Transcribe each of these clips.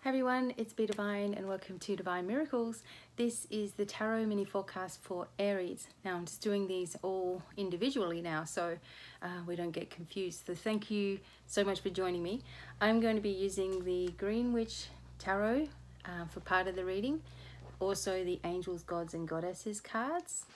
Hey everyone, it's Devine and welcome to Divine Miracles. This is the Tarot mini forecast for Aries. Now I'm just doing these all individually now so we don't get confused. So thank you so much for joining me. I'm going to be using the Green Witch Tarot for part of the reading. Also the Angels, Gods and Goddesses cards.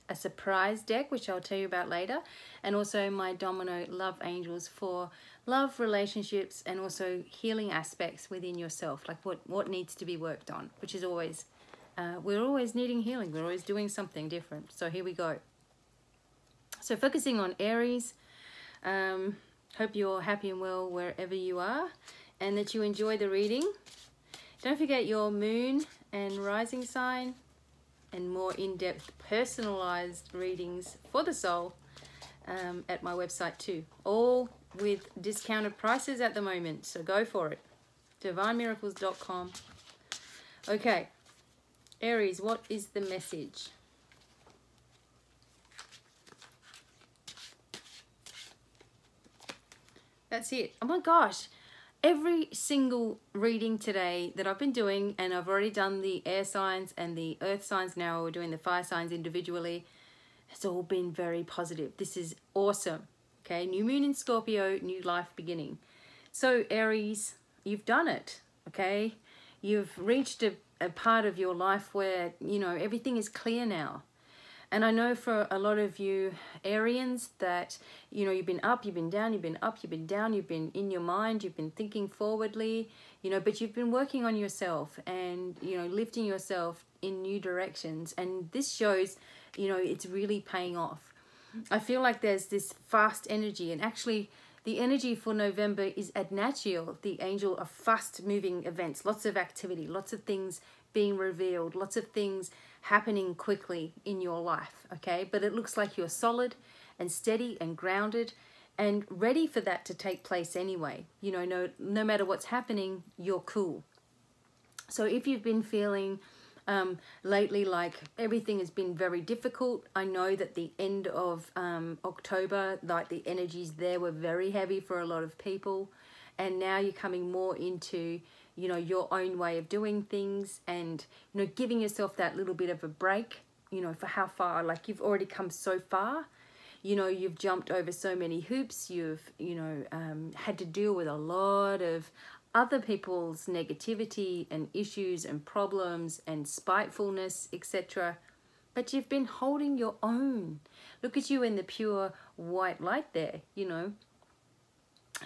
A surprise deck, which I'll tell you about later, and also my Domino Love Angels for love, relationships, and also healing aspects within yourself, like what needs to be worked on, which is always, we're always needing healing, we're always doing something different. So here we go. So focusing on Aries, hope you're happy and well wherever you are, and that you enjoy the reading. Don't forget your moon and rising sign, and more in-depth personalized readings for the soul at my website too, all with discounted prices at the moment, so go for it. divinemiracles.com. Okay, Aries, what is the message? That's it. Oh my gosh, every single reading today that I've been doing, and I've already done the air signs and the earth signs, now we're doing the fire signs individually, has all been very positive. This is awesome. Okay, new moon in Scorpio, new life beginning. So Aries, you've done it. Okay, you've reached a part of your life where, you know, everything is clear now. And I know for a lot of you Arians that, you know, you've been up, you've been down, you've been up, you've been down, you've been in your mind, you've been thinking forwardly, you know, but you've been working on yourself and, you know, lifting yourself in new directions. And this shows, you know, it's really paying off. I feel like there's this fast energy, and actually the energy for November is Adnatiel, the angel of fast moving events, lots of activity, lots of things being revealed, lots of things happening quickly in your life, okay? But it looks like you're solid and steady and grounded and ready for that to take place anyway. You know, no matter what's happening, you're cool. So if you've been feeling lately like everything has been very difficult, I know that the end of October, like the energies there were very heavy for a lot of people, and now you're coming more into, you know, your own way of doing things, and, you know, giving yourself that little bit of a break, you know, for how far, like you've already come so far, you know, you've jumped over so many hoops, you've, you know, had to deal with a lot of other people's negativity and issues and problems and spitefulness, etc. But you've been holding your own. Look at you in the pure white light there, you know,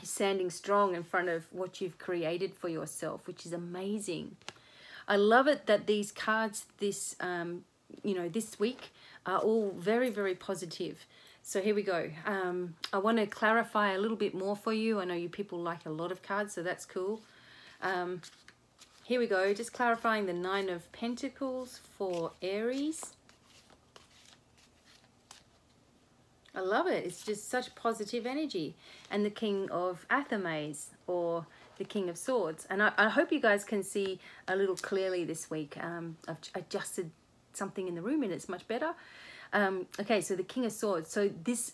standing strong in front of what you've created for yourself, which is amazing. I love it that these cards this, you know, this week are all very, very positive. So here we go. I want to clarify a little bit more for you. I know you people like a lot of cards, so that's cool. Here we go. Just clarifying the Nine of Pentacles for Aries. I love it. It's just such positive energy. And the King of Athames, or the King of Swords. And I hope you guys can see a little clearly this week. I've adjusted something in the room and it's much better. Okay, so the King of Swords. So this,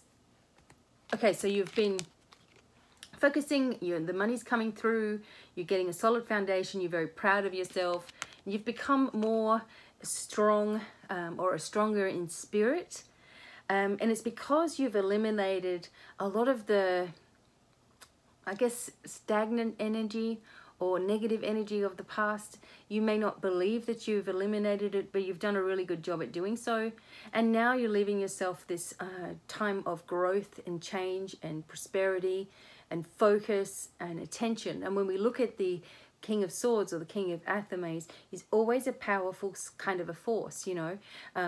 okay, so you've been focusing, the money's coming through, you're getting a solid foundation, you're very proud of yourself, you've become more strong or stronger in spirit. And it's because you've eliminated a lot of the, I guess, stagnant energy or negative energy of the past. You may not believe that you've eliminated it, but you've done a really good job at doing so. And now you're leaving yourself this time of growth and change and prosperity and focus and attention. And when we look at the King of Swords or the King of Athames, he's always a powerful kind of a force, you know.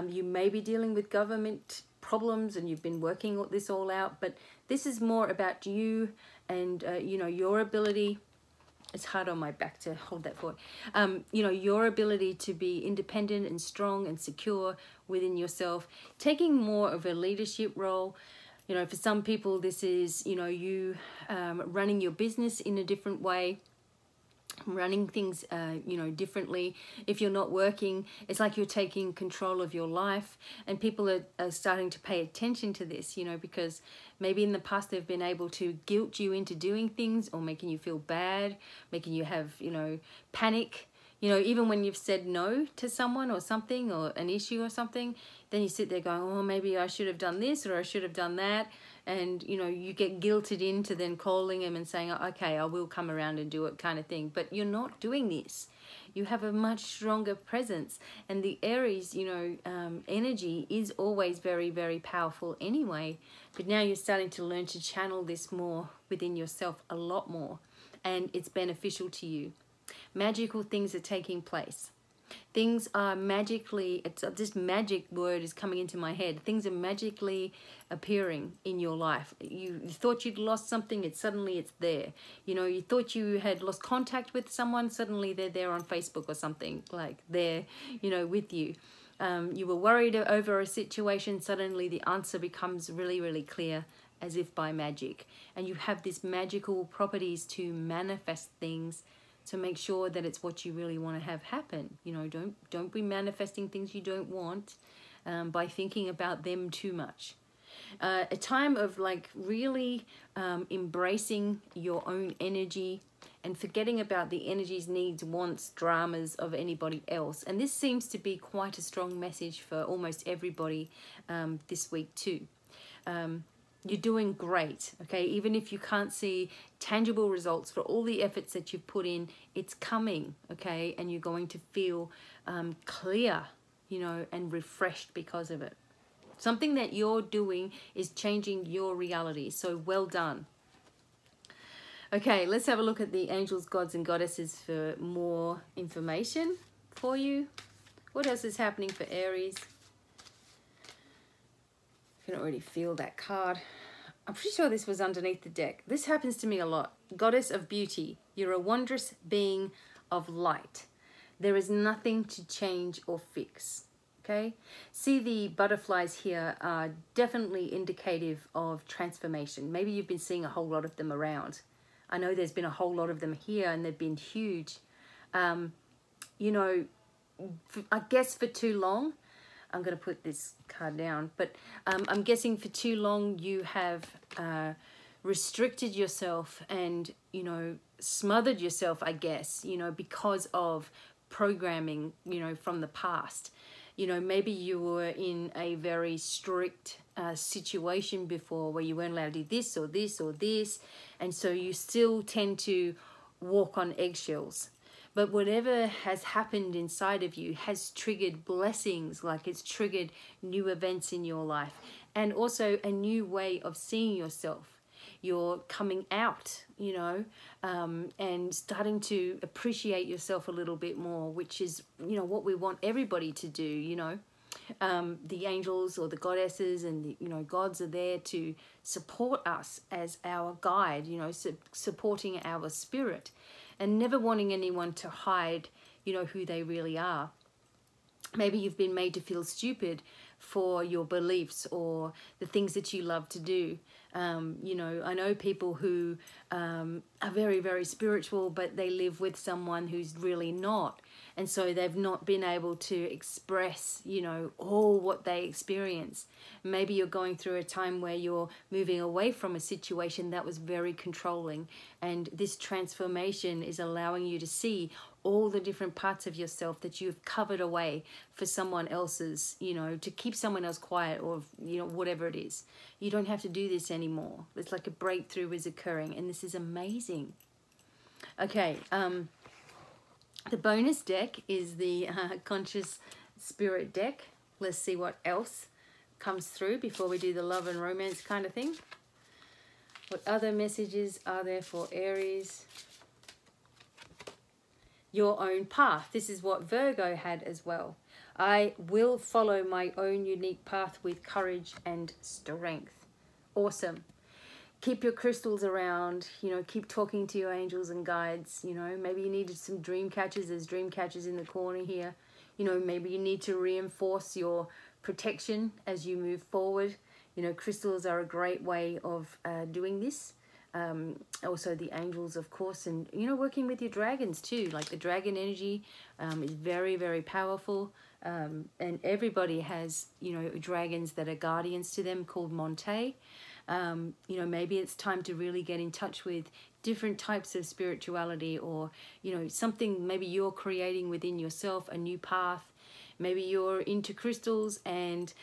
You may be dealing with government problems and you've been working this all out, but this is more about you and, you know, your ability. It's hard on my back to hold that forward. You know, your ability to be independent and strong and secure within yourself, taking more of a leadership role. You know, for some people, this is, you know, you running your business in a different way, running things differently. If you're not working, it's like you're taking control of your life, and people are starting to pay attention to this, because maybe in the past they've been able to guilt you into doing things, or making you feel bad, making you have panic, even when you've said no to someone or something, or an issue or something. Then you sit there going, oh, maybe I should have done this, or I should have done that. And, you get guilted into then calling him and saying, okay, I will come around and do it, kind of thing. But you're not doing this. You have a much stronger presence. And the Aries, energy is always very, very powerful anyway. But now you're starting to learn to channel this more within yourself, a lot more. And it's beneficial to you. Magical things are taking place. Things are magically, this magic word is coming into my head. Things are magically appearing in your life. You thought you'd lost something, suddenly it's there. You thought you had lost contact with someone, suddenly they're there on Facebook or something, like they're, with you. You were worried over a situation, suddenly the answer becomes really, really clear, as if by magic. And you have these magical properties to manifest things, to make sure that it's what you really want to have happen. Don't be manifesting things you don't want by thinking about them too much. A time of really embracing your own energy and forgetting about the energies, needs, wants, dramas of anybody else. And this seems to be quite a strong message for almost everybody this week too. You're doing great, okay? Even if you can't see tangible results for all the efforts that you've put in, it's coming, okay? And you're going to feel clear, and refreshed because of it. Something that you're doing is changing your reality, so well done. Okay, let's have a look at the angels, gods, and goddesses for more information for you. What else is happening for Aries? I can already feel that card. I'm pretty sure this was underneath the deck. This happens to me a lot. Goddess of beauty. You're a wondrous being of light. There is nothing to change or fix. Okay? See, the butterflies here are definitely indicative of transformation. Maybe you've been seeing a whole lot of them around. I know there's been a whole lot of them here, and they've been huge. I guess for too long, I'm going to put this card down, but I'm guessing for too long you have restricted yourself and, smothered yourself, I guess, because of programming, from the past. Maybe you were in a very strict situation before where you weren't allowed to do this or this or this, and so you still tend to walk on eggshells. But whatever has happened inside of you has triggered blessings, like it's triggered new events in your life, and also a new way of seeing yourself. You're coming out, and starting to appreciate yourself a little bit more, which is, what we want everybody to do, The angels or the goddesses and the, gods are there to support us as our guide, supporting our spirit. And never wanting anyone to hide, who they really are. Maybe you've been made to feel stupid for your beliefs or the things that you love to do. I know people who are very, very spiritual, but they live with someone who's really not. And so they've not been able to express, all what they experience. Maybe you're going through a time where you're moving away from a situation that was very controlling. And this transformation is allowing you to see all the different parts of yourself that you've covered away for someone else's, to keep someone else quiet or, whatever it is. You don't have to do this anymore. It's like a breakthrough is occurring, and this is amazing. Okay, the bonus deck is the Conscious Spirit deck. Let's see what else comes through before we do the love and romance kind of thing. What other messages are there for Aries? Your own path. This is what Virgo had as well. I will follow my own unique path with courage and strength. Awesome. Keep your crystals around, keep talking to your angels and guides, maybe you needed some dream catchers. There's dream catchers in the corner here. Maybe you need to reinforce your protection as you move forward. Crystals are a great way of doing this. Also the angels, of course, and working with your dragons too. Like the dragon energy is very, very powerful, and everybody has dragons that are guardians to them called Monte. Maybe it's time to really get in touch with different types of spirituality, or something maybe you're creating within yourself, a new path. Maybe you're into crystals and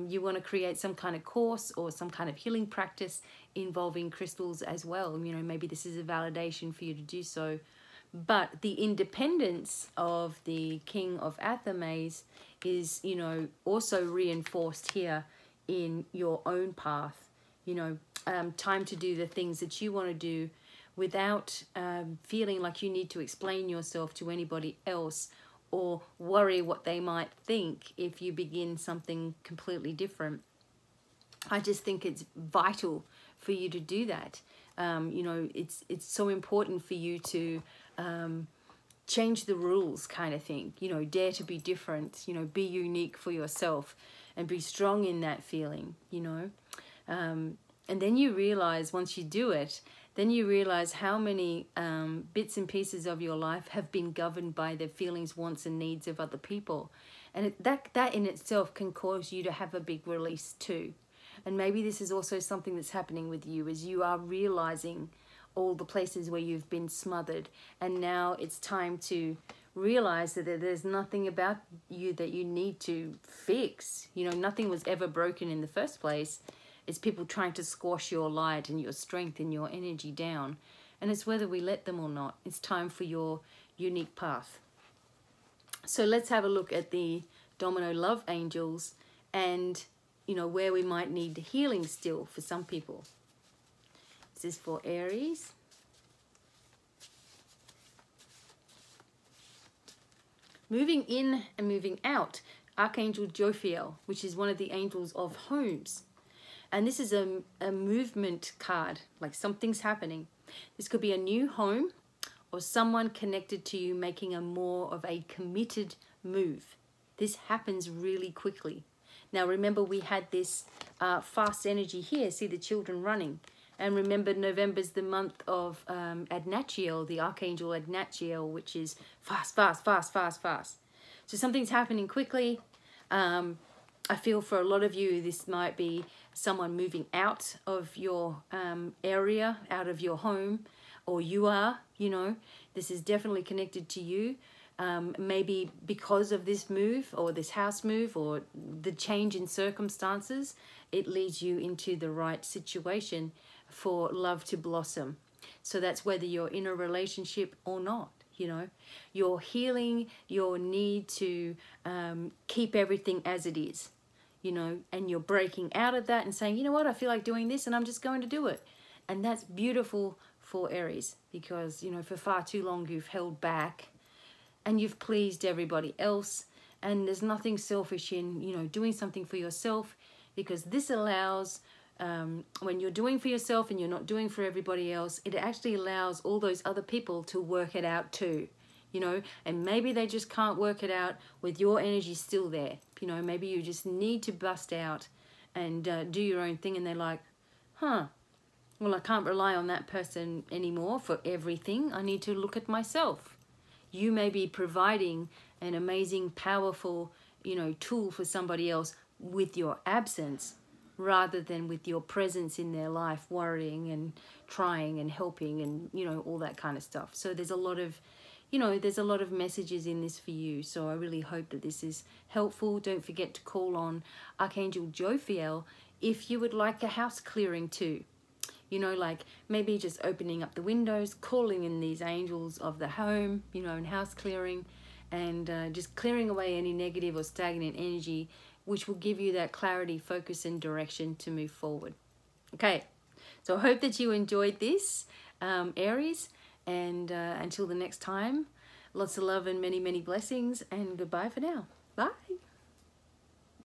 you want to create some kind of course or some kind of healing practice involving crystals as well. Maybe this is a validation for you to do so. But the independence of the King of Athames is, also reinforced here in your own path. Time to do the things that you want to do without feeling like you need to explain yourself to anybody else, or worry what they might think if you begin something completely different. I just think it's vital for you to do that. It's so important for you to change the rules, kind of thing. Dare to be different. Be unique for yourself, and be strong in that feeling. And then you realize, once you do it, then you realize how many bits and pieces of your life have been governed by the feelings, wants, and needs of other people. And that in itself can cause you to have a big release too. And maybe this is also something that's happening with you, as you are realizing all the places where you've been smothered. And now it's time to realize that there's nothing about you that you need to fix. Nothing was ever broken in the first place. It's people trying to squash your light and your strength and your energy down. And it's whether we let them or not. It's time for your unique path. So let's have a look at the Domino Love Angels and, where we might need healing still for some people. This is for Aries. Moving in and moving out, Archangel Jophiel, which is one of the angels of homes. And this is a movement card, like something's happening. This could be a new home, or someone connected to you making a more of a committed move. This happens really quickly. Now remember, we had this fast energy here. See the children running. And remember, November's the month of Adnachiel, the Archangel Adnachiel, which is fast, fast, fast, fast, fast. So something's happening quickly. I feel for a lot of you, this might be someone moving out of your area, out of your home, or you are, this is definitely connected to you. Maybe because of this move or this house move or the change in circumstances, it leads you into the right situation for love to blossom. So that's whether you're in a relationship or not. You're healing your need to keep everything as it is, and you're breaking out of that and saying, you know what, I feel like doing this and I'm just going to do it. And that's beautiful for Aries, because, for far too long you've held back and you've pleased everybody else. And there's nothing selfish in, doing something for yourself, because this allows, when you're doing for yourself and you're not doing for everybody else, it actually allows all those other people to work it out too. And maybe they just can't work it out with your energy still there. Maybe you just need to bust out and do your own thing, and they're like, well, I can't rely on that person anymore for everything. I need to look at myself. You may be providing an amazing, powerful, tool for somebody else with your absence, rather than with your presence in their life, worrying and trying and helping and, all that kind of stuff. So there's a lot of messages in this for you. So I really hope that this is helpful. Don't forget to call on Archangel Jophiel if you would like a house clearing too. Like maybe just opening up the windows, calling in these angels of the home, and house clearing, and just clearing away any negative or stagnant energy, which will give you that clarity, focus, and direction to move forward. Okay, so I hope that you enjoyed this, Aries. And until the next time, lots of love and many, many blessings. And goodbye for now. Bye.